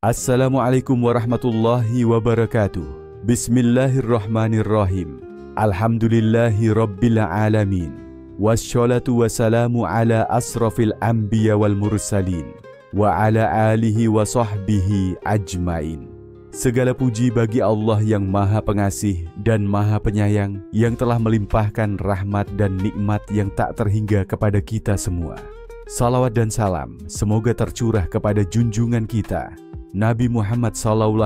Assalamualaikum warahmatullahi wabarakatuh. Bismillahirrahmanirrahim. Alhamdulillahi rabbil alamin. Wassalatu wassalamu ala asrafil anbiya wal mursalin wa ala alihi wa sahbihi ajmain. Segala puji bagi Allah yang Maha Pengasih dan Maha Penyayang, yang telah melimpahkan rahmat dan nikmat yang tak terhingga kepada kita semua. Salawat dan salam semoga tercurah kepada junjungan kita Nabi Muhammad SAW,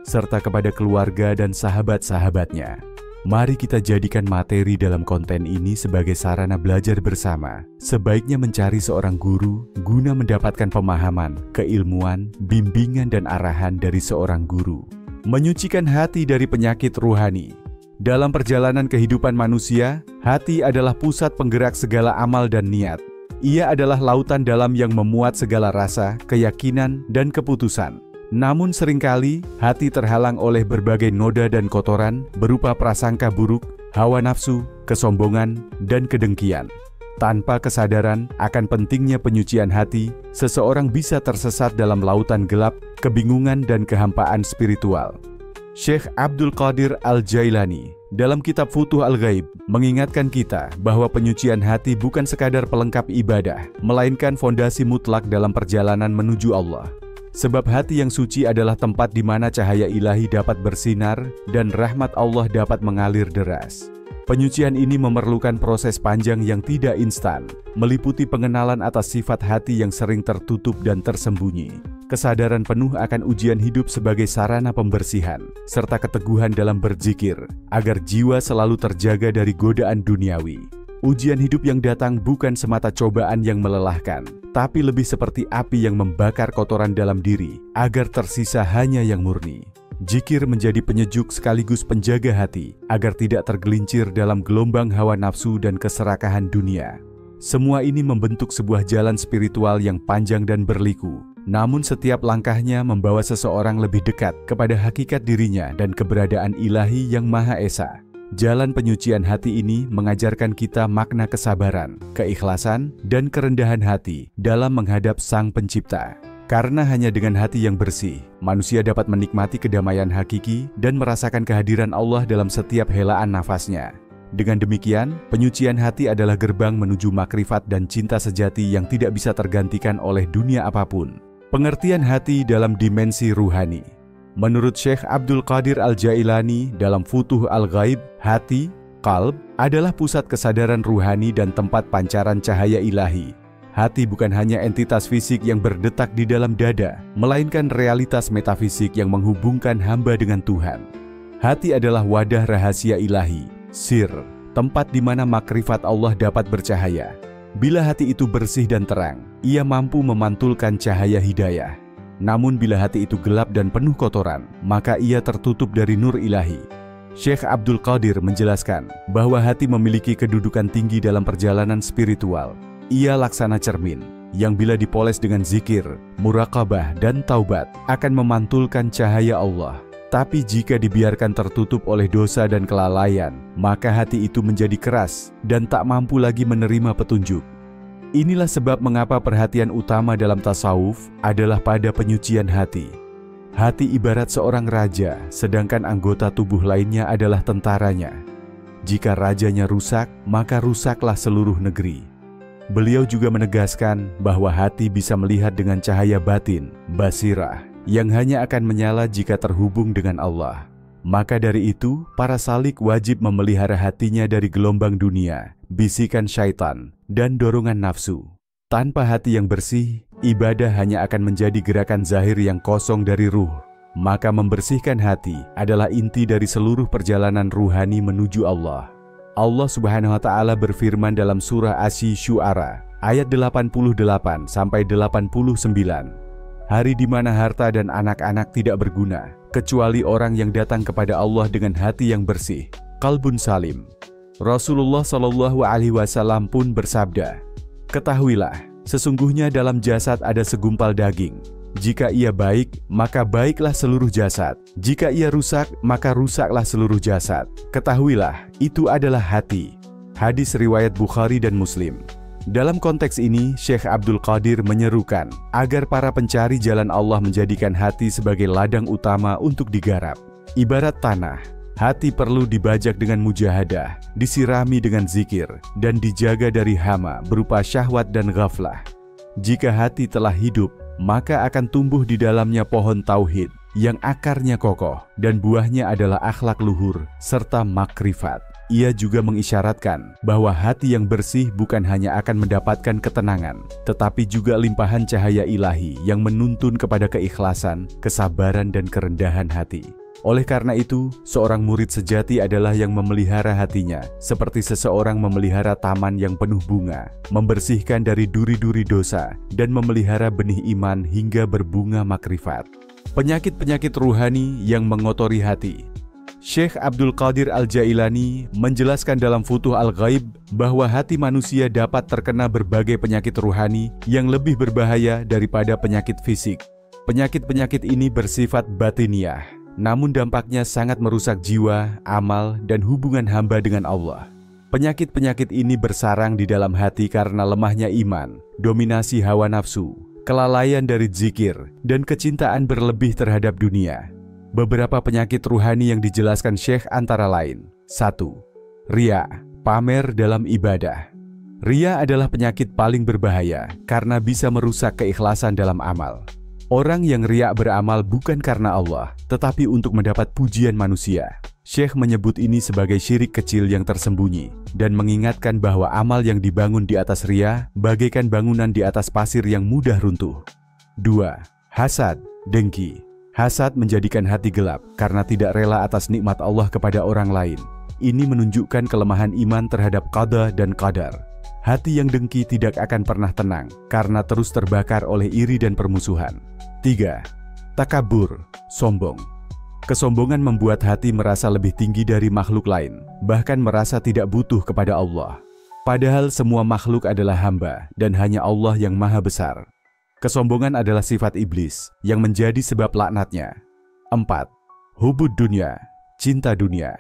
serta kepada keluarga dan sahabat-sahabatnya. Mari kita jadikan materi dalam konten ini sebagai sarana belajar bersama. Sebaiknya mencari seorang guru guna mendapatkan pemahaman, keilmuan, bimbingan dan arahan dari seorang guru. Menyucikan hati dari penyakit ruhani. Dalam perjalanan kehidupan manusia, hati adalah pusat penggerak segala amal dan niat. Ia adalah lautan dalam yang memuat segala rasa, keyakinan, dan keputusan. Namun seringkali, hati terhalang oleh berbagai noda dan kotoran berupa prasangka buruk, hawa nafsu, kesombongan, dan kedengkian. Tanpa kesadaran akan pentingnya penyucian hati, seseorang bisa tersesat dalam lautan gelap, kebingungan, dan kehampaan spiritual. Syekh Abdul Qadir Al-Jailani dalam kitab Futuh Al-Ghaib mengingatkan kita bahwa penyucian hati bukan sekadar pelengkap ibadah, melainkan fondasi mutlak dalam perjalanan menuju Allah. Sebab hati yang suci adalah tempat di mana cahaya ilahi dapat bersinar dan rahmat Allah dapat mengalir deras. Penyucian ini memerlukan proses panjang yang tidak instan, meliputi pengenalan atas sifat hati yang sering tertutup dan tersembunyi, kesadaran penuh akan ujian hidup sebagai sarana pembersihan, serta keteguhan dalam berzikir, agar jiwa selalu terjaga dari godaan duniawi. Ujian hidup yang datang bukan semata cobaan yang melelahkan, tapi lebih seperti api yang membakar kotoran dalam diri, agar tersisa hanya yang murni. Zikir menjadi penyejuk sekaligus penjaga hati, agar tidak tergelincir dalam gelombang hawa nafsu dan keserakahan dunia. Semua ini membentuk sebuah jalan spiritual yang panjang dan berliku, namun setiap langkahnya membawa seseorang lebih dekat kepada hakikat dirinya dan keberadaan ilahi yang Maha Esa. Jalan penyucian hati ini mengajarkan kita makna kesabaran, keikhlasan, dan kerendahan hati dalam menghadap Sang Pencipta. Karena hanya dengan hati yang bersih, manusia dapat menikmati kedamaian hakiki dan merasakan kehadiran Allah dalam setiap helaan nafasnya. Dengan demikian, penyucian hati adalah gerbang menuju makrifat dan cinta sejati yang tidak bisa tergantikan oleh dunia apapun. Pengertian hati dalam dimensi ruhani. Menurut Syekh Abdul Qadir Al-Jailani dalam Futuh Al-Ghaib, hati, qalb, adalah pusat kesadaran ruhani dan tempat pancaran cahaya ilahi. Hati bukan hanya entitas fisik yang berdetak di dalam dada, melainkan realitas metafisik yang menghubungkan hamba dengan Tuhan. Hati adalah wadah rahasia ilahi, sir, tempat di mana makrifat Allah dapat bercahaya. Bila hati itu bersih dan terang, ia mampu memantulkan cahaya hidayah. Namun bila hati itu gelap dan penuh kotoran, maka ia tertutup dari nur ilahi. Syekh Abdul Qadir menjelaskan bahwa hati memiliki kedudukan tinggi dalam perjalanan spiritual. Ia laksana cermin, yang bila dipoles dengan zikir, muraqabah, dan taubat, akan memantulkan cahaya Allah. Tapi jika dibiarkan tertutup oleh dosa dan kelalaian, maka hati itu menjadi keras dan tak mampu lagi menerima petunjuk. Inilah sebab mengapa perhatian utama dalam tasawuf adalah pada penyucian hati. Hati ibarat seorang raja, sedangkan anggota tubuh lainnya adalah tentaranya. Jika rajanya rusak, maka rusaklah seluruh negeri. Beliau juga menegaskan bahwa hati bisa melihat dengan cahaya batin, basirah, yang hanya akan menyala jika terhubung dengan Allah. Maka dari itu, para salik wajib memelihara hatinya dari gelombang dunia, bisikan syaitan, dan dorongan nafsu. Tanpa hati yang bersih, ibadah hanya akan menjadi gerakan zahir yang kosong dari ruh. Maka membersihkan hati adalah inti dari seluruh perjalanan ruhani menuju Allah. Allah Subhanahu wa Ta'ala berfirman dalam surah Asy-Syu'ara ayat 88-89, hari di mana harta dan anak-anak tidak berguna, kecuali orang yang datang kepada Allah dengan hati yang bersih, qalbun salim. Rasulullah SAW pun bersabda, "Ketahuilah, sesungguhnya dalam jasad ada segumpal daging. Jika ia baik, maka baiklah seluruh jasad. Jika ia rusak, maka rusaklah seluruh jasad. Ketahuilah, itu adalah hati." Hadis riwayat Bukhari dan Muslim. Dalam konteks ini, Syekh Abdul Qadir menyerukan agar para pencari jalan Allah menjadikan hati sebagai ladang utama untuk digarap. Ibarat tanah, hati perlu dibajak dengan mujahadah, disirami dengan zikir, dan dijaga dari hama berupa syahwat dan ghaflah. Jika hati telah hidup, maka akan tumbuh di dalamnya pohon tauhid yang akarnya kokoh dan buahnya adalah akhlak luhur serta makrifat. Ia juga mengisyaratkan bahwa hati yang bersih bukan hanya akan mendapatkan ketenangan, tetapi juga limpahan cahaya ilahi yang menuntun kepada keikhlasan, kesabaran, dan kerendahan hati. Oleh karena itu, seorang murid sejati adalah yang memelihara hatinya, seperti seseorang memelihara taman yang penuh bunga, membersihkan dari duri-duri dosa, dan memelihara benih iman hingga berbunga makrifat. Penyakit-penyakit ruhani yang mengotori hati. Syekh Abdul Qadir Al-Jailani menjelaskan dalam Futuh Al-Ghaib bahwa hati manusia dapat terkena berbagai penyakit ruhani yang lebih berbahaya daripada penyakit fisik. Penyakit-penyakit ini bersifat batiniah, namun dampaknya sangat merusak jiwa, amal, dan hubungan hamba dengan Allah. Penyakit-penyakit ini bersarang di dalam hati karena lemahnya iman, dominasi hawa nafsu, kelalaian dari zikir, dan kecintaan berlebih terhadap dunia. Beberapa penyakit ruhani yang dijelaskan Syekh antara lain. 1. Riya, pamer dalam ibadah. Riya adalah penyakit paling berbahaya karena bisa merusak keikhlasan dalam amal. Orang yang riya beramal bukan karena Allah, tetapi untuk mendapat pujian manusia. Syekh menyebut ini sebagai syirik kecil yang tersembunyi dan mengingatkan bahwa amal yang dibangun di atas riya bagaikan bangunan di atas pasir yang mudah runtuh. 2. Hasad, dengki. Hasad menjadikan hati gelap karena tidak rela atas nikmat Allah kepada orang lain. Ini menunjukkan kelemahan iman terhadap qada dan qadar. Hati yang dengki tidak akan pernah tenang karena terus terbakar oleh iri dan permusuhan. 3. Takabur, sombong. Kesombongan membuat hati merasa lebih tinggi dari makhluk lain, bahkan merasa tidak butuh kepada Allah. Padahal semua makhluk adalah hamba dan hanya Allah yang maha besar. Kesombongan adalah sifat iblis yang menjadi sebab laknatnya. 4. Hubud dunia, cinta dunia.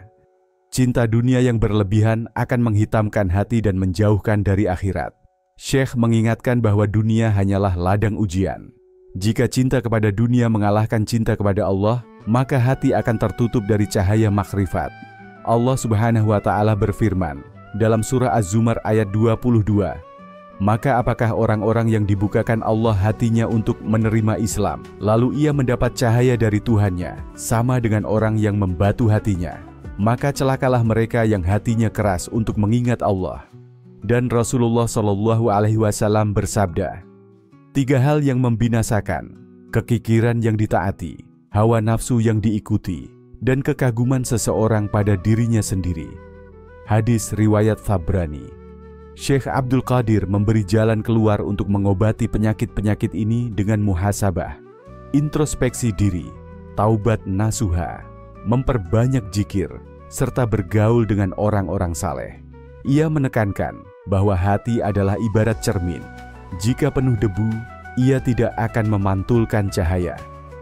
Cinta dunia yang berlebihan akan menghitamkan hati dan menjauhkan dari akhirat. Syekh mengingatkan bahwa dunia hanyalah ladang ujian. Jika cinta kepada dunia mengalahkan cinta kepada Allah, maka hati akan tertutup dari cahaya makrifat. Allah Subhanahu wa Ta'ala berfirman dalam surah Az-Zumar ayat 22. Maka apakah orang-orang yang dibukakan Allah hatinya untuk menerima Islam, lalu ia mendapat cahaya dari Tuhannya, sama dengan orang yang membatu hatinya? Maka celakalah mereka yang hatinya keras untuk mengingat Allah. Dan Rasulullah Shallallahu Alaihi Wasallam bersabda, 3 hal yang membinasakan: kekikiran yang ditaati, hawa nafsu yang diikuti, dan kekaguman seseorang pada dirinya sendiri. Hadis riwayat Tabrani. Syekh Abdul Qadir memberi jalan keluar untuk mengobati penyakit-penyakit ini dengan muhasabah, introspeksi diri, taubat nasuha, memperbanyak zikir, serta bergaul dengan orang-orang saleh. Ia menekankan bahwa hati adalah ibarat cermin. Jika penuh debu, ia tidak akan memantulkan cahaya.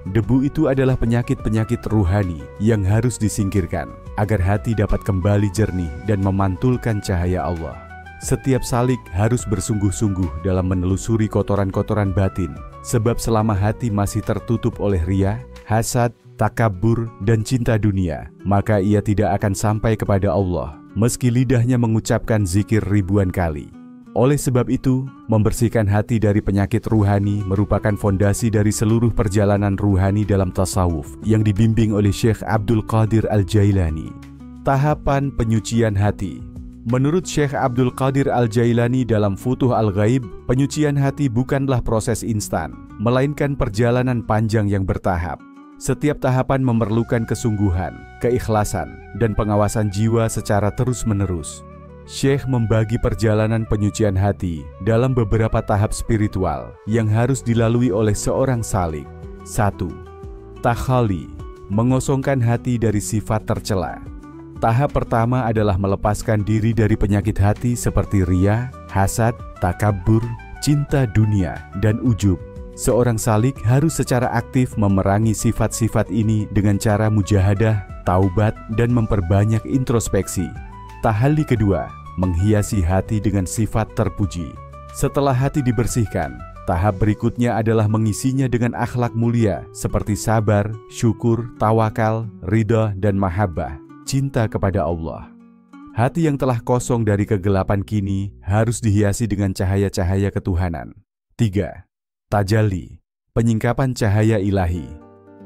Debu itu adalah penyakit-penyakit ruhani yang harus disingkirkan agar hati dapat kembali jernih dan memantulkan cahaya Allah. Setiap salik harus bersungguh-sungguh dalam menelusuri kotoran-kotoran batin, sebab selama hati masih tertutup oleh riya, hasad, takabur, dan cinta dunia, maka ia tidak akan sampai kepada Allah, meski lidahnya mengucapkan zikir ribuan kali. Oleh sebab itu, membersihkan hati dari penyakit ruhani merupakan fondasi dari seluruh perjalanan ruhani dalam tasawuf yang dibimbing oleh Syekh Abdul Qadir Al-Jailani. Tahapan penyucian hati. Menurut Syekh Abdul Qadir Al-Jailani dalam Futuh Al-Ghaib, penyucian hati bukanlah proses instan, melainkan perjalanan panjang yang bertahap. Setiap tahapan memerlukan kesungguhan, keikhlasan, dan pengawasan jiwa secara terus-menerus. Syekh membagi perjalanan penyucian hati dalam beberapa tahap spiritual yang harus dilalui oleh seorang salik. 1. Takhali, mengosongkan hati dari sifat tercela. Tahap pertama adalah melepaskan diri dari penyakit hati seperti riya, hasad, takabur, cinta dunia, dan ujub. Seorang salik harus secara aktif memerangi sifat-sifat ini dengan cara mujahadah, taubat, dan memperbanyak introspeksi. Tahalli kedua, menghiasi hati dengan sifat terpuji. Setelah hati dibersihkan, tahap berikutnya adalah mengisinya dengan akhlak mulia seperti sabar, syukur, tawakal, ridha, dan mahabbah, cinta kepada Allah. Hati yang telah kosong dari kegelapan kini harus dihiasi dengan cahaya-cahaya ketuhanan. 3. Tajalli, penyingkapan cahaya ilahi.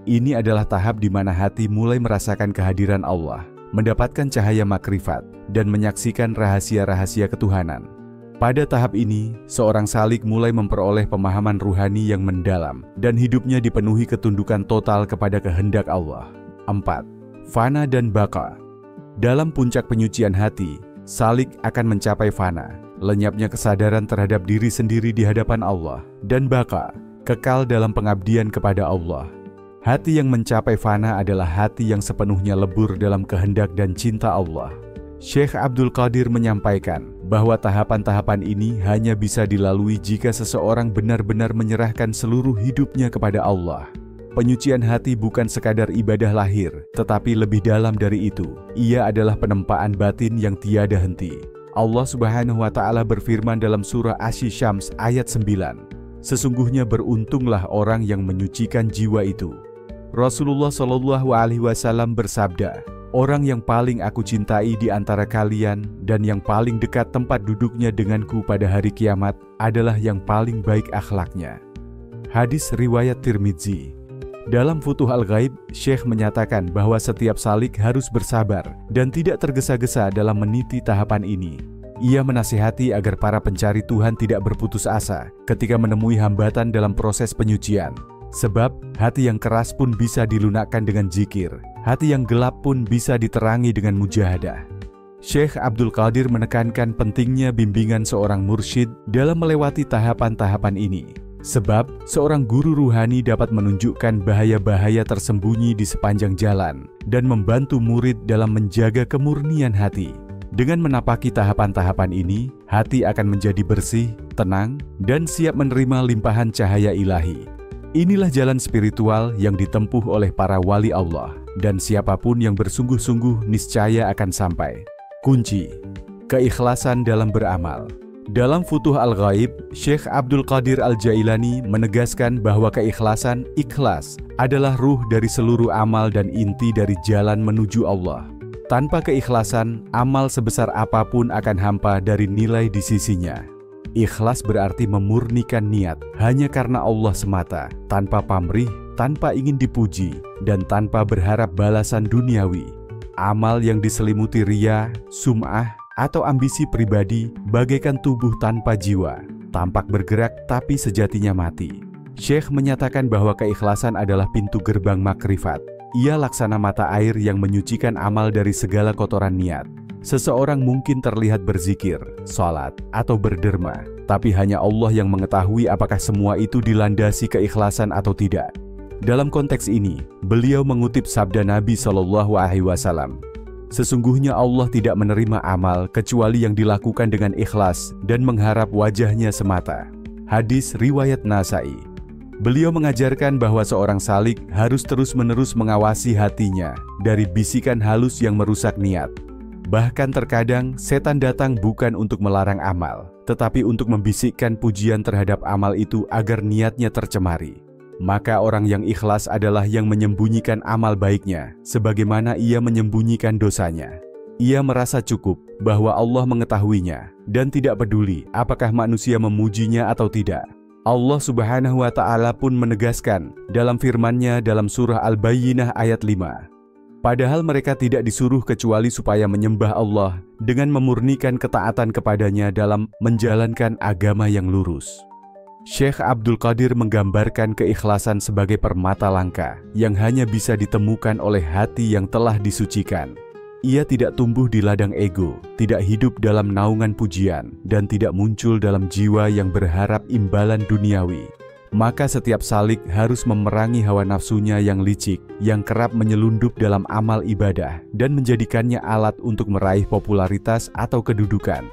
Ini adalah tahap di mana hati mulai merasakan kehadiran Allah, mendapatkan cahaya makrifat, dan menyaksikan rahasia-rahasia ketuhanan. Pada tahap ini, seorang salik mulai memperoleh pemahaman ruhani yang mendalam dan hidupnya dipenuhi ketundukan total kepada kehendak Allah. 4. Fana dan baqa. Dalam puncak penyucian hati, salik akan mencapai fana, lenyapnya kesadaran terhadap diri sendiri di hadapan Allah, dan baqa, kekal dalam pengabdian kepada Allah. Hati yang mencapai fana adalah hati yang sepenuhnya lebur dalam kehendak dan cinta Allah. Syekh Abdul Qadir menyampaikan bahwa tahapan-tahapan ini hanya bisa dilalui jika seseorang benar-benar menyerahkan seluruh hidupnya kepada Allah. Penyucian hati bukan sekadar ibadah lahir, tetapi lebih dalam dari itu. Ia adalah penempaan batin yang tiada henti. Allah Subhanahu wa Ta'ala berfirman dalam surah Asy-Syams ayat 9, "Sesungguhnya beruntunglah orang yang menyucikan jiwa itu." Rasulullah Shallallahu Alaihi Wasallam bersabda, "Orang yang paling aku cintai di antara kalian dan yang paling dekat tempat duduknya denganku pada hari kiamat adalah yang paling baik akhlaknya." Hadis riwayat Tirmidzi. Dalam Futuh Al-Ghaib, Syekh menyatakan bahwa setiap salik harus bersabar dan tidak tergesa-gesa dalam meniti tahapan ini. Ia menasihati agar para pencari Tuhan tidak berputus asa ketika menemui hambatan dalam proses penyucian. Sebab, hati yang keras pun bisa dilunakkan dengan zikir, hati yang gelap pun bisa diterangi dengan mujahadah. Syekh Abdul Qadir menekankan pentingnya bimbingan seorang mursyid dalam melewati tahapan-tahapan ini. Sebab, seorang guru ruhani dapat menunjukkan bahaya-bahaya tersembunyi di sepanjang jalan dan membantu murid dalam menjaga kemurnian hati. Dengan menapaki tahapan-tahapan ini, hati akan menjadi bersih, tenang, dan siap menerima limpahan cahaya ilahi. Inilah jalan spiritual yang ditempuh oleh para wali Allah, dan siapapun yang bersungguh-sungguh niscaya akan sampai. Kunci, keikhlasan dalam beramal. Dalam Futuh Al-Ghaib, Syekh Abdul Qadir Al-Jailani menegaskan bahwa keikhlasan, ikhlas, adalah ruh dari seluruh amal dan inti dari jalan menuju Allah. Tanpa keikhlasan, amal sebesar apapun akan hampa dari nilai di sisinya. Ikhlas berarti memurnikan niat hanya karena Allah semata, tanpa pamrih, tanpa ingin dipuji, dan tanpa berharap balasan duniawi. Amal yang diselimuti riya, sum'ah, atau ambisi pribadi bagaikan tubuh tanpa jiwa, tampak bergerak tapi sejatinya mati. Syekh menyatakan bahwa keikhlasan adalah pintu gerbang makrifat. Ia laksana mata air yang menyucikan amal dari segala kotoran niat. Seseorang mungkin terlihat berzikir, sholat, atau berderma, tapi hanya Allah yang mengetahui apakah semua itu dilandasi keikhlasan atau tidak. Dalam konteks ini, beliau mengutip sabda Nabi Shallallahu Alaihi Wasallam, "Sesungguhnya Allah tidak menerima amal kecuali yang dilakukan dengan ikhlas dan mengharap wajahnya semata." Hadis riwayat Nasai. Beliau mengajarkan bahwa seorang salik harus terus-menerus mengawasi hatinya dari bisikan halus yang merusak niat. Bahkan terkadang setan datang bukan untuk melarang amal, tetapi untuk membisikkan pujian terhadap amal itu agar niatnya tercemari. Maka orang yang ikhlas adalah yang menyembunyikan amal baiknya, sebagaimana ia menyembunyikan dosanya. Ia merasa cukup bahwa Allah mengetahuinya dan tidak peduli apakah manusia memujinya atau tidak. Allah Subhanahu wa Ta'ala pun menegaskan dalam firman-Nya dalam surah Al-Bayyinah ayat 5. Padahal mereka tidak disuruh kecuali supaya menyembah Allah dengan memurnikan ketaatan kepadanya dalam menjalankan agama yang lurus. Syekh Abdul Qadir menggambarkan keikhlasan sebagai permata langka yang hanya bisa ditemukan oleh hati yang telah disucikan. Ia tidak tumbuh di ladang ego, tidak hidup dalam naungan pujian, dan tidak muncul dalam jiwa yang berharap imbalan duniawi. Maka setiap salik harus memerangi hawa nafsunya yang licik, yang kerap menyelundup dalam amal ibadah, dan menjadikannya alat untuk meraih popularitas atau kedudukan.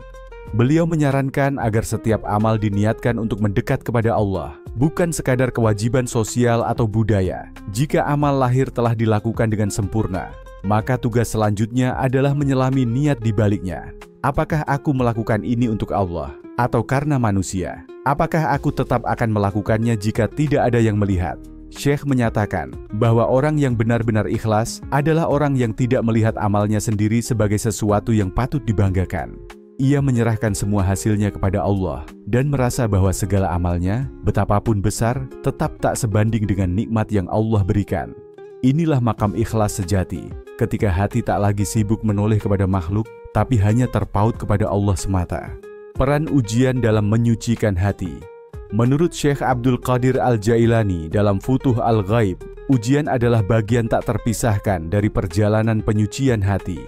Beliau menyarankan agar setiap amal diniatkan untuk mendekat kepada Allah, bukan sekadar kewajiban sosial atau budaya. Jika amal lahir telah dilakukan dengan sempurna, maka tugas selanjutnya adalah menyelami niat di baliknya. Apakah aku melakukan ini untuk Allah? atau karena manusia? Apakah aku tetap akan melakukannya jika tidak ada yang melihat? Syekh menyatakan bahwa orang yang benar-benar ikhlas adalah orang yang tidak melihat amalnya sendiri sebagai sesuatu yang patut dibanggakan. Ia menyerahkan semua hasilnya kepada Allah dan merasa bahwa segala amalnya, betapapun besar, tetap tak sebanding dengan nikmat yang Allah berikan. Inilah makam ikhlas sejati, ketika hati tak lagi sibuk menoleh kepada makhluk, tapi hanya terpaut kepada Allah semata. Peran ujian dalam menyucikan hati. Menurut Syekh Abdul Qadir Al-Jailani dalam Futuh Al-Ghaib, ujian adalah bagian tak terpisahkan dari perjalanan penyucian hati.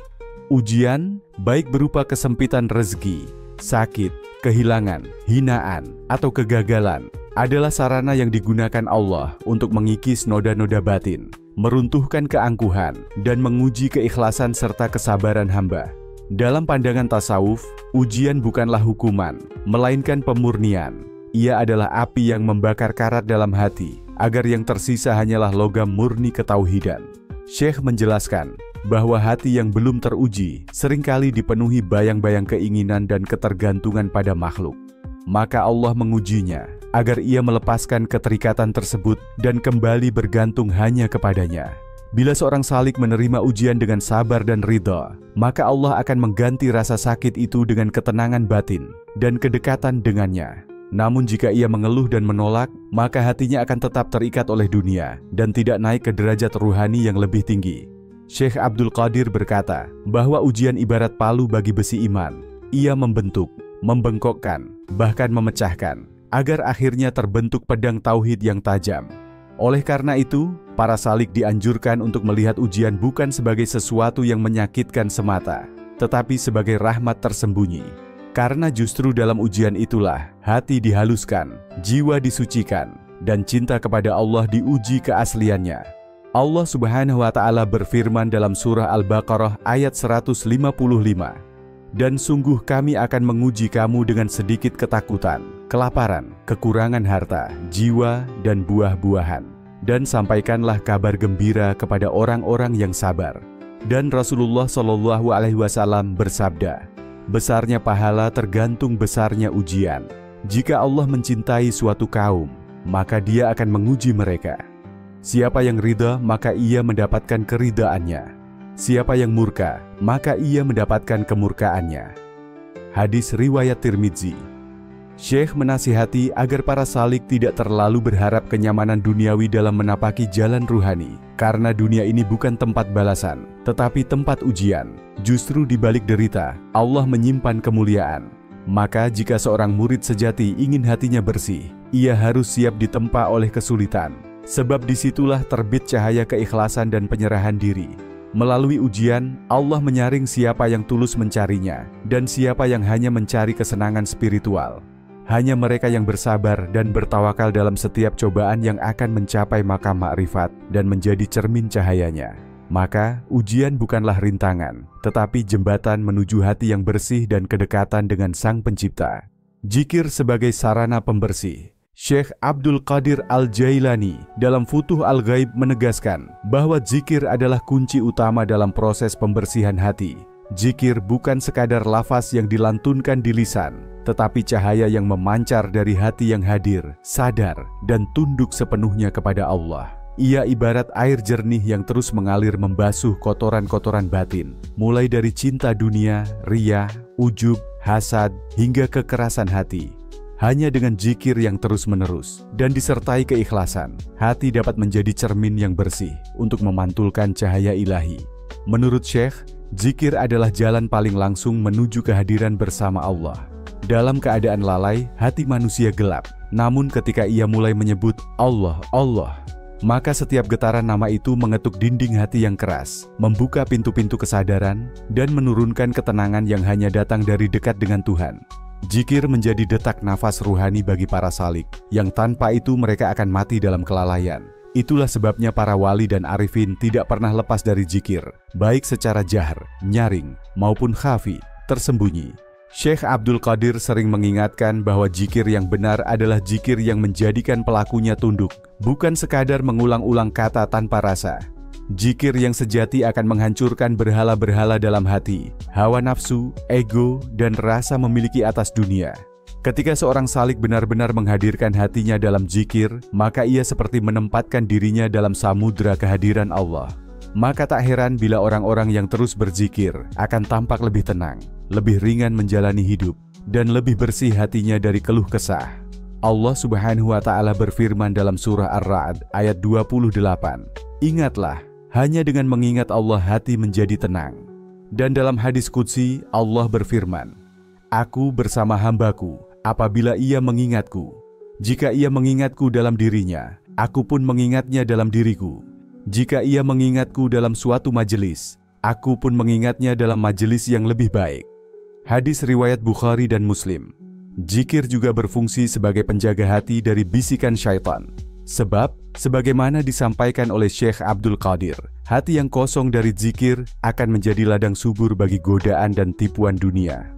Ujian, baik berupa kesempitan rezeki, sakit, kehilangan, hinaan, atau kegagalan, adalah sarana yang digunakan Allah untuk mengikis noda-noda batin, meruntuhkan keangkuhan, dan menguji keikhlasan serta kesabaran hamba. Dalam pandangan tasawuf, ujian bukanlah hukuman, melainkan pemurnian. Ia adalah api yang membakar karat dalam hati, agar yang tersisa hanyalah logam murni ketauhidan. Syekh menjelaskan bahwa hati yang belum teruji seringkali dipenuhi bayang-bayang keinginan dan ketergantungan pada makhluk. Maka Allah mengujinya, agar ia melepaskan keterikatan tersebut dan kembali bergantung hanya kepadanya. Bila seorang salik menerima ujian dengan sabar dan ridha, maka Allah akan mengganti rasa sakit itu dengan ketenangan batin dan kedekatan dengannya. Namun jika ia mengeluh dan menolak, maka hatinya akan tetap terikat oleh dunia dan tidak naik ke derajat ruhani yang lebih tinggi. Syekh Abdul Qadir berkata bahwa ujian ibarat palu bagi besi iman. Ia membentuk, membengkokkan, bahkan memecahkan, agar akhirnya terbentuk pedang tauhid yang tajam. Oleh karena itu, para salik dianjurkan untuk melihat ujian bukan sebagai sesuatu yang menyakitkan semata, tetapi sebagai rahmat tersembunyi. Karena justru dalam ujian itulah hati dihaluskan, jiwa disucikan, dan cinta kepada Allah diuji keasliannya. Allah Subhanahu wa Ta'ala berfirman dalam surah Al-Baqarah ayat 155, "Dan sungguh kami akan menguji kamu dengan sedikit ketakutan, kelaparan, kekurangan harta, jiwa, dan buah-buahan. Dan sampaikanlah kabar gembira kepada orang-orang yang sabar." Dan Rasulullah SAW bersabda, "Besarnya pahala tergantung besarnya ujian. Jika Allah mencintai suatu kaum, maka Dia akan menguji mereka. Siapa yang ridha, maka ia mendapatkan keridaannya. Siapa yang murka, maka ia mendapatkan kemurkaannya." Hadis riwayat Tirmidzi. Syekh menasihati agar para salik tidak terlalu berharap kenyamanan duniawi dalam menapaki jalan ruhani, karena dunia ini bukan tempat balasan, tetapi tempat ujian. Justru di balik derita, Allah menyimpan kemuliaan. Maka jika seorang murid sejati ingin hatinya bersih, ia harus siap ditempa oleh kesulitan. Sebab disitulah terbit cahaya keikhlasan dan penyerahan diri. Melalui ujian, Allah menyaring siapa yang tulus mencarinya, dan siapa yang hanya mencari kesenangan spiritual. Hanya mereka yang bersabar dan bertawakal dalam setiap cobaan yang akan mencapai makam makrifat dan menjadi cermin cahayanya. Maka, ujian bukanlah rintangan, tetapi jembatan menuju hati yang bersih dan kedekatan dengan Sang Pencipta. Zikir sebagai sarana pembersih. Syekh Abdul Qadir Al-Jailani dalam Futuh Al-Ghaib menegaskan bahwa zikir adalah kunci utama dalam proses pembersihan hati. Zikir bukan sekadar lafaz yang dilantunkan di lisan, tetapi cahaya yang memancar dari hati yang hadir, sadar, dan tunduk sepenuhnya kepada Allah. Ia ibarat air jernih yang terus mengalir membasuh kotoran-kotoran batin, mulai dari cinta dunia, riya, ujub, hasad, hingga kekerasan hati. Hanya dengan zikir yang terus-menerus dan disertai keikhlasan, hati dapat menjadi cermin yang bersih untuk memantulkan cahaya ilahi. Menurut Syekh, zikir adalah jalan paling langsung menuju kehadiran bersama Allah. Dalam keadaan lalai, hati manusia gelap. Namun ketika ia mulai menyebut Allah, Allah, maka setiap getaran nama itu mengetuk dinding hati yang keras, membuka pintu-pintu kesadaran, dan menurunkan ketenangan yang hanya datang dari dekat dengan Tuhan. Zikir menjadi detak nafas ruhani bagi para salik, yang tanpa itu mereka akan mati dalam kelalaian. Itulah sebabnya para wali dan arifin tidak pernah lepas dari zikir, baik secara jahar, nyaring, maupun khafi, tersembunyi. Syekh Abdul Qadir sering mengingatkan bahwa zikir yang benar adalah zikir yang menjadikan pelakunya tunduk, bukan sekadar mengulang-ulang kata tanpa rasa. Zikir yang sejati akan menghancurkan berhala-berhala dalam hati, hawa nafsu, ego, dan rasa memiliki atas dunia. Ketika seorang salik benar-benar menghadirkan hatinya dalam zikir, maka ia seperti menempatkan dirinya dalam samudra kehadiran Allah. Maka tak heran bila orang-orang yang terus berzikir akan tampak lebih tenang, lebih ringan menjalani hidup, dan lebih bersih hatinya dari keluh kesah. Allah Subhanahu wa Ta'ala berfirman dalam surah Ar-Ra'd ayat 28, "Ingatlah, hanya dengan mengingat Allah hati menjadi tenang." Dan dalam hadis qudsi Allah berfirman, "Aku bersama hambaku apabila ia mengingatku. Jika ia mengingatku dalam dirinya, aku pun mengingatnya dalam diriku. Jika ia mengingatku dalam suatu majelis, aku pun mengingatnya dalam majelis yang lebih baik." Hadis riwayat Bukhari dan Muslim. Zikir juga berfungsi sebagai penjaga hati dari bisikan syaitan. Sebab, sebagaimana disampaikan oleh Syekh Abdul Qadir, hati yang kosong dari zikir akan menjadi ladang subur bagi godaan dan tipuan dunia.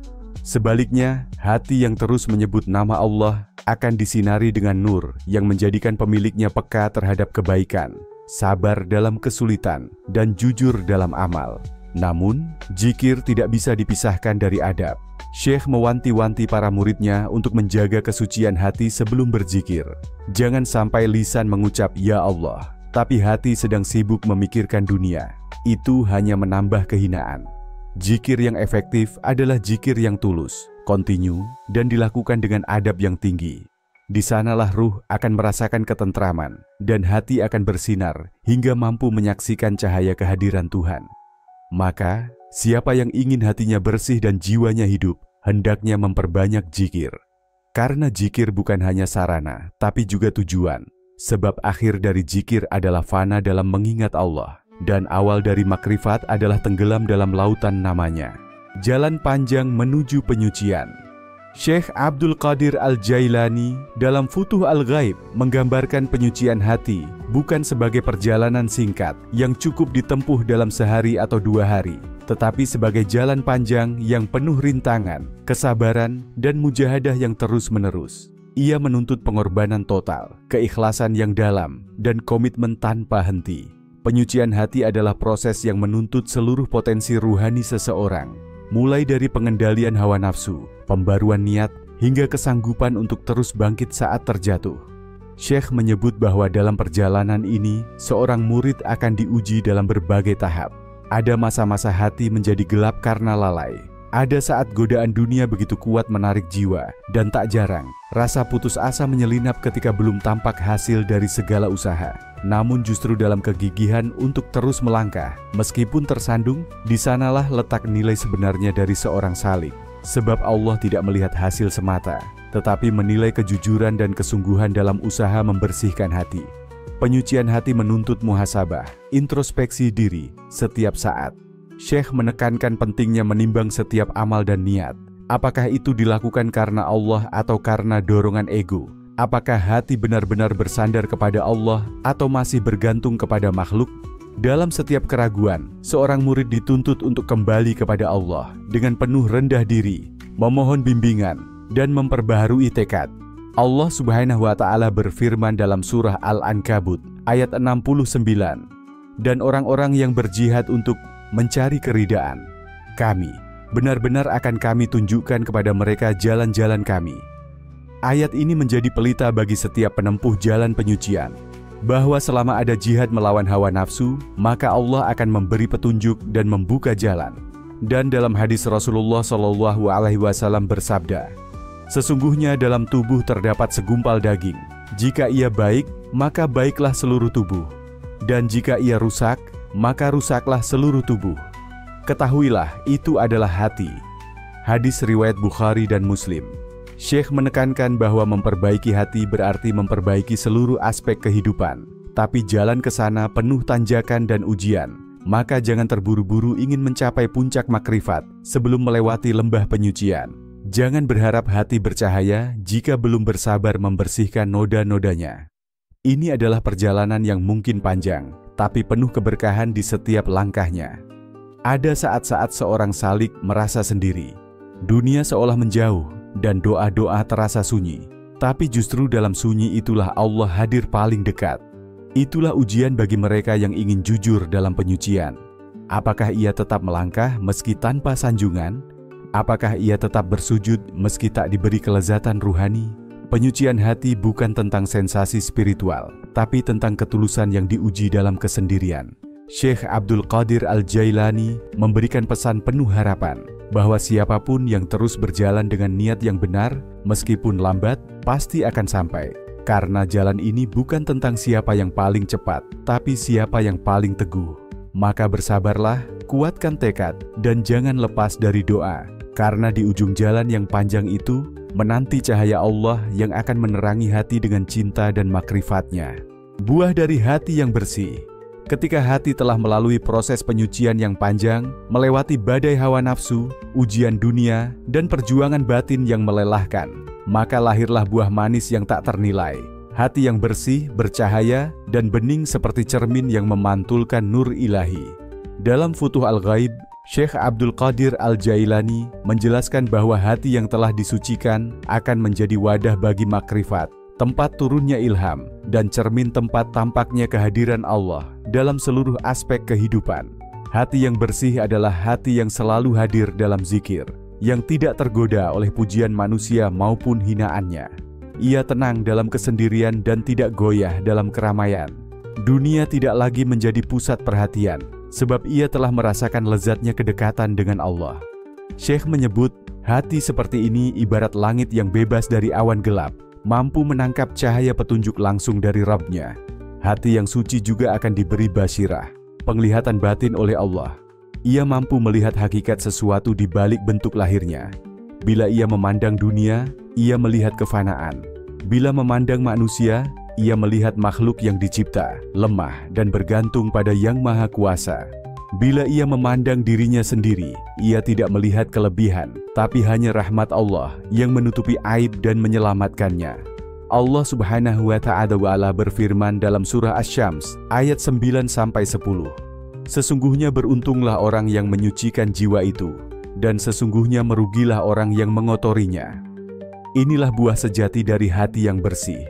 Sebaliknya, hati yang terus menyebut nama Allah akan disinari dengan nur yang menjadikan pemiliknya peka terhadap kebaikan, sabar dalam kesulitan, dan jujur dalam amal. Namun, zikir tidak bisa dipisahkan dari adab. Syekh mewanti-wanti para muridnya untuk menjaga kesucian hati sebelum berzikir. Jangan sampai lisan mengucap "Ya Allah", tapi hati sedang sibuk memikirkan dunia. Itu hanya menambah kehinaan. Zikir yang efektif adalah zikir yang tulus, kontinu, dan dilakukan dengan adab yang tinggi. Di sanalah ruh akan merasakan ketentraman, dan hati akan bersinar hingga mampu menyaksikan cahaya kehadiran Tuhan. Maka, siapa yang ingin hatinya bersih dan jiwanya hidup, hendaknya memperbanyak zikir. Karena zikir bukan hanya sarana, tapi juga tujuan. Sebab akhir dari zikir adalah fana dalam mengingat Allah, dan awal dari makrifat adalah tenggelam dalam lautan namanya. Jalan panjang menuju penyucian. Syekh Abdul Qadir Al-Jailani dalam Futuh Al-Ghaib menggambarkan penyucian hati bukan sebagai perjalanan singkat yang cukup ditempuh dalam sehari atau 2 hari, tetapi sebagai jalan panjang yang penuh rintangan, kesabaran, dan mujahadah yang terus-menerus. Ia menuntut pengorbanan total, keikhlasan yang dalam, dan komitmen tanpa henti. Penyucian hati adalah proses yang menuntut seluruh potensi ruhani seseorang, mulai dari pengendalian hawa nafsu, pembaruan niat, hingga kesanggupan untuk terus bangkit saat terjatuh. Syekh menyebut bahwa dalam perjalanan ini, seorang murid akan diuji dalam berbagai tahap. Ada masa-masa hati menjadi gelap karena lalai. Ada saat godaan dunia begitu kuat menarik jiwa, dan tak jarang, rasa putus asa menyelinap ketika belum tampak hasil dari segala usaha. Namun justru dalam kegigihan untuk terus melangkah, meskipun tersandung, di sanalah letak nilai sebenarnya dari seorang salik. Sebab Allah tidak melihat hasil semata, tetapi menilai kejujuran dan kesungguhan dalam usaha membersihkan hati. Penyucian hati menuntut muhasabah, introspeksi diri, setiap saat. Syekh menekankan pentingnya menimbang setiap amal dan niat. Apakah itu dilakukan karena Allah atau karena dorongan ego? Apakah hati benar-benar bersandar kepada Allah atau masih bergantung kepada makhluk? Dalam setiap keraguan, seorang murid dituntut untuk kembali kepada Allah dengan penuh rendah diri, memohon bimbingan, dan memperbaharui tekad. Allah Subhanahu wa Ta'ala berfirman dalam surah Al-Ankabut ayat 69, "Dan orang-orang yang berjihad untuk mencari keridaan kami, benar-benar akan kami tunjukkan kepada mereka jalan-jalan kami." Ayat ini menjadi pelita bagi setiap penempuh jalan penyucian, bahwa selama ada jihad melawan hawa nafsu, maka Allah akan memberi petunjuk dan membuka jalan. Dan dalam hadis Rasulullah SAW bersabda, "Sesungguhnya dalam tubuh terdapat segumpal daging. Jika ia baik, maka baiklah seluruh tubuh. Dan jika ia rusak, maka rusaklah seluruh tubuh. Ketahuilah, itu adalah hati." Hadis riwayat Bukhari dan Muslim. Syekh menekankan bahwa memperbaiki hati berarti memperbaiki seluruh aspek kehidupan. Tapi jalan ke sana penuh tanjakan dan ujian. Maka jangan terburu-buru ingin mencapai puncak makrifat sebelum melewati lembah penyucian. Jangan berharap hati bercahaya jika belum bersabar membersihkan noda-nodanya. Ini adalah perjalanan yang mungkin panjang, tapi penuh keberkahan di setiap langkahnya. Ada saat-saat seorang salik merasa sendiri. Dunia seolah menjauh dan doa-doa terasa sunyi. Tapi justru dalam sunyi itulah Allah hadir paling dekat. Itulah ujian bagi mereka yang ingin jujur dalam penyucian. Apakah ia tetap melangkah meski tanpa sanjungan? Apakah ia tetap bersujud meski tak diberi kelezatan ruhani? Penyucian hati bukan tentang sensasi spiritual, tapi tentang ketulusan yang diuji dalam kesendirian. Syekh Abdul Qadir Al-Jailani memberikan pesan penuh harapan bahwa siapapun yang terus berjalan dengan niat yang benar, meskipun lambat, pasti akan sampai. Karena jalan ini bukan tentang siapa yang paling cepat, tapi siapa yang paling teguh. Maka bersabarlah, kuatkan tekad, dan jangan lepas dari doa. Karena di ujung jalan yang panjang itu, menanti cahaya Allah yang akan menerangi hati dengan cinta dan makrifat-Nya. Buah dari hati yang bersih. Ketika hati telah melalui proses penyucian yang panjang, melewati badai hawa nafsu, ujian dunia, dan perjuangan batin yang melelahkan, maka lahirlah buah manis yang tak ternilai. Hati yang bersih, bercahaya, dan bening seperti cermin yang memantulkan nur ilahi. Dalam Futuh Al-Ghaib, Syekh Abdul Qadir Al-Jailani menjelaskan bahwa hati yang telah disucikan akan menjadi wadah bagi makrifat, tempat turunnya ilham, dan cermin tempat tampaknya kehadiran Allah dalam seluruh aspek kehidupan. Hati yang bersih adalah hati yang selalu hadir dalam zikir, yang tidak tergoda oleh pujian manusia maupun hinaannya. Ia tenang dalam kesendirian dan tidak goyah dalam keramaian. Dunia tidak lagi menjadi pusat perhatian, sebab ia telah merasakan lezatnya kedekatan dengan Allah. Syekh menyebut, hati seperti ini ibarat langit yang bebas dari awan gelap, mampu menangkap cahaya petunjuk langsung dari Rabb-Nya. Hati yang suci juga akan diberi basyirah, penglihatan batin oleh Allah. Ia mampu melihat hakikat sesuatu di balik bentuk lahirnya. Bila ia memandang dunia, ia melihat kefanaan. Bila memandang manusia, ia melihat makhluk yang dicipta, lemah, dan bergantung pada Yang Maha Kuasa. Bila ia memandang dirinya sendiri, ia tidak melihat kelebihan, tapi hanya rahmat Allah yang menutupi aib dan menyelamatkannya. Allah Subhanahu wa Ta'ala berfirman dalam surah Asy-Syams ayat 9-10. Sesungguhnya beruntunglah orang yang menyucikan jiwa itu, dan sesungguhnya merugilah orang yang mengotorinya. Inilah buah sejati dari hati yang bersih.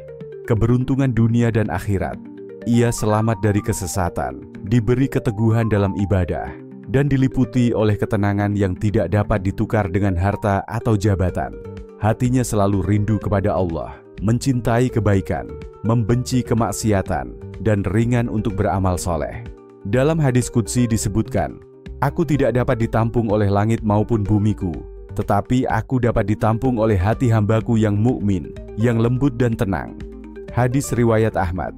Keberuntungan dunia dan akhirat. Ia selamat dari kesesatan, diberi keteguhan dalam ibadah, dan diliputi oleh ketenangan yang tidak dapat ditukar dengan harta atau jabatan. Hatinya selalu rindu kepada Allah, mencintai kebaikan, membenci kemaksiatan, dan ringan untuk beramal soleh. Dalam hadis qudsi disebutkan, "Aku tidak dapat ditampung oleh langit maupun bumiku, tetapi aku dapat ditampung oleh hati hambaku yang mukmin, yang lembut dan tenang." Hadis riwayat Ahmad.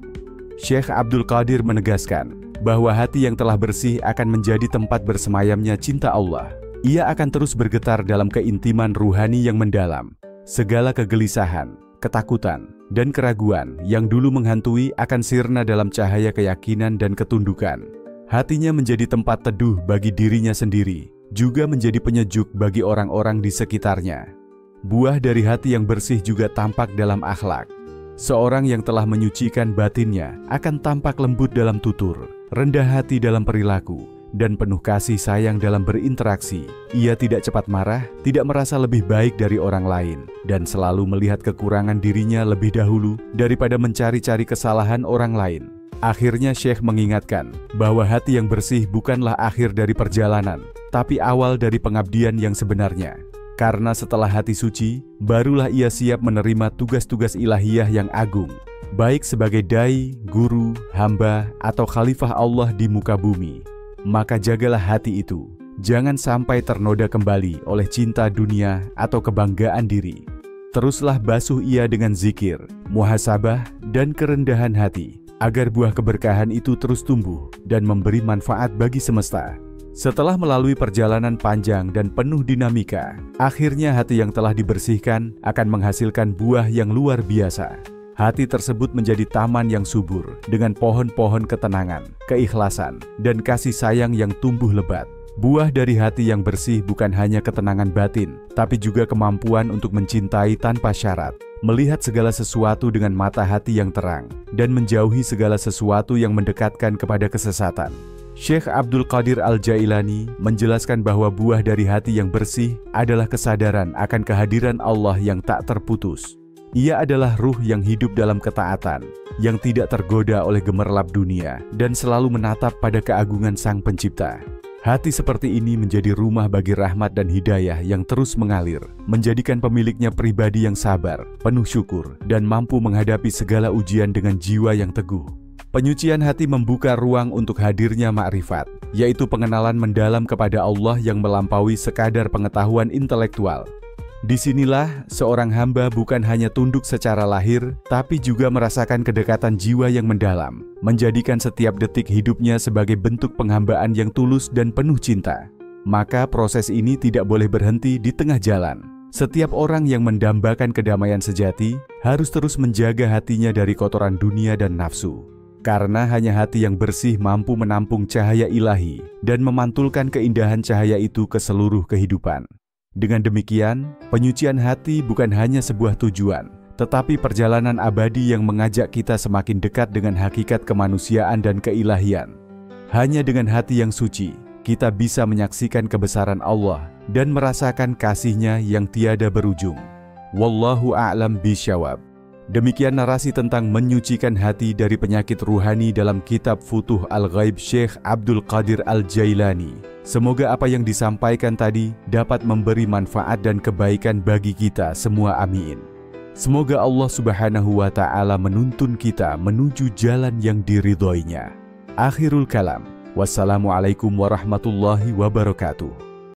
Syekh Abdul Qadir menegaskan bahwa hati yang telah bersih akan menjadi tempat bersemayamnya cinta Allah. Ia akan terus bergetar dalam keintiman ruhani yang mendalam. Segala kegelisahan, ketakutan, dan keraguan yang dulu menghantui akan sirna dalam cahaya keyakinan dan ketundukan. Hatinya menjadi tempat teduh bagi dirinya sendiri, juga menjadi penyejuk bagi orang-orang di sekitarnya. Buah dari hati yang bersih juga tampak dalam akhlak. Seorang yang telah menyucikan batinnya akan tampak lembut dalam tutur, rendah hati dalam perilaku, dan penuh kasih sayang dalam berinteraksi. Ia tidak cepat marah, tidak merasa lebih baik dari orang lain, dan selalu melihat kekurangan dirinya lebih dahulu daripada mencari-cari kesalahan orang lain. Akhirnya Syekh mengingatkan bahwa hati yang bersih bukanlah akhir dari perjalanan, tapi awal dari pengabdian yang sebenarnya. Karena setelah hati suci, barulah ia siap menerima tugas-tugas ilahiyah yang agung, baik sebagai dai, guru, hamba, atau khalifah Allah di muka bumi. Maka jagalah hati itu, jangan sampai ternoda kembali oleh cinta dunia atau kebanggaan diri. Teruslah basuh ia dengan zikir, muhasabah, dan kerendahan hati, agar buah keberkahan itu terus tumbuh dan memberi manfaat bagi semesta. Setelah melalui perjalanan panjang dan penuh dinamika, akhirnya hati yang telah dibersihkan akan menghasilkan buah yang luar biasa. Hati tersebut menjadi taman yang subur dengan pohon-pohon ketenangan, keikhlasan, dan kasih sayang yang tumbuh lebat. Buah dari hati yang bersih bukan hanya ketenangan batin, tapi juga kemampuan untuk mencintai tanpa syarat, melihat segala sesuatu dengan mata hati yang terang, dan menjauhi segala sesuatu yang mendekatkan kepada kesesatan. Syekh Abdul Qadir Al-Jailani menjelaskan bahwa buah dari hati yang bersih adalah kesadaran akan kehadiran Allah yang tak terputus. Ia adalah ruh yang hidup dalam ketaatan, yang tidak tergoda oleh gemerlap dunia, dan selalu menatap pada keagungan Sang Pencipta. Hati seperti ini menjadi rumah bagi rahmat dan hidayah yang terus mengalir, menjadikan pemiliknya pribadi yang sabar, penuh syukur, dan mampu menghadapi segala ujian dengan jiwa yang teguh. Penyucian hati membuka ruang untuk hadirnya ma'rifat, yaitu pengenalan mendalam kepada Allah yang melampaui sekadar pengetahuan intelektual. Disinilah seorang hamba bukan hanya tunduk secara lahir, tapi juga merasakan kedekatan jiwa yang mendalam, menjadikan setiap detik hidupnya sebagai bentuk penghambaan yang tulus dan penuh cinta. Maka proses ini tidak boleh berhenti di tengah jalan. Setiap orang yang mendambakan kedamaian sejati harus terus menjaga hatinya dari kotoran dunia dan nafsu. Karena hanya hati yang bersih mampu menampung cahaya ilahi dan memantulkan keindahan cahaya itu ke seluruh kehidupan. Dengan demikian, penyucian hati bukan hanya sebuah tujuan, tetapi perjalanan abadi yang mengajak kita semakin dekat dengan hakikat kemanusiaan dan keilahian. Hanya dengan hati yang suci, kita bisa menyaksikan kebesaran Allah dan merasakan kasih-Nya yang tiada berujung. Wallahu a'lam bishawab. Demikian narasi tentang menyucikan hati dari penyakit ruhani dalam kitab Futuh Al-Ghaib Syekh Abdul Qadir Al-Jailani. Semoga apa yang disampaikan tadi dapat memberi manfaat dan kebaikan bagi kita semua, amin. Semoga Allah Subhanahu wa Ta'ala menuntun kita menuju jalan yang diridhoinya. Akhirul kalam. Wassalamualaikum warahmatullahi wabarakatuh.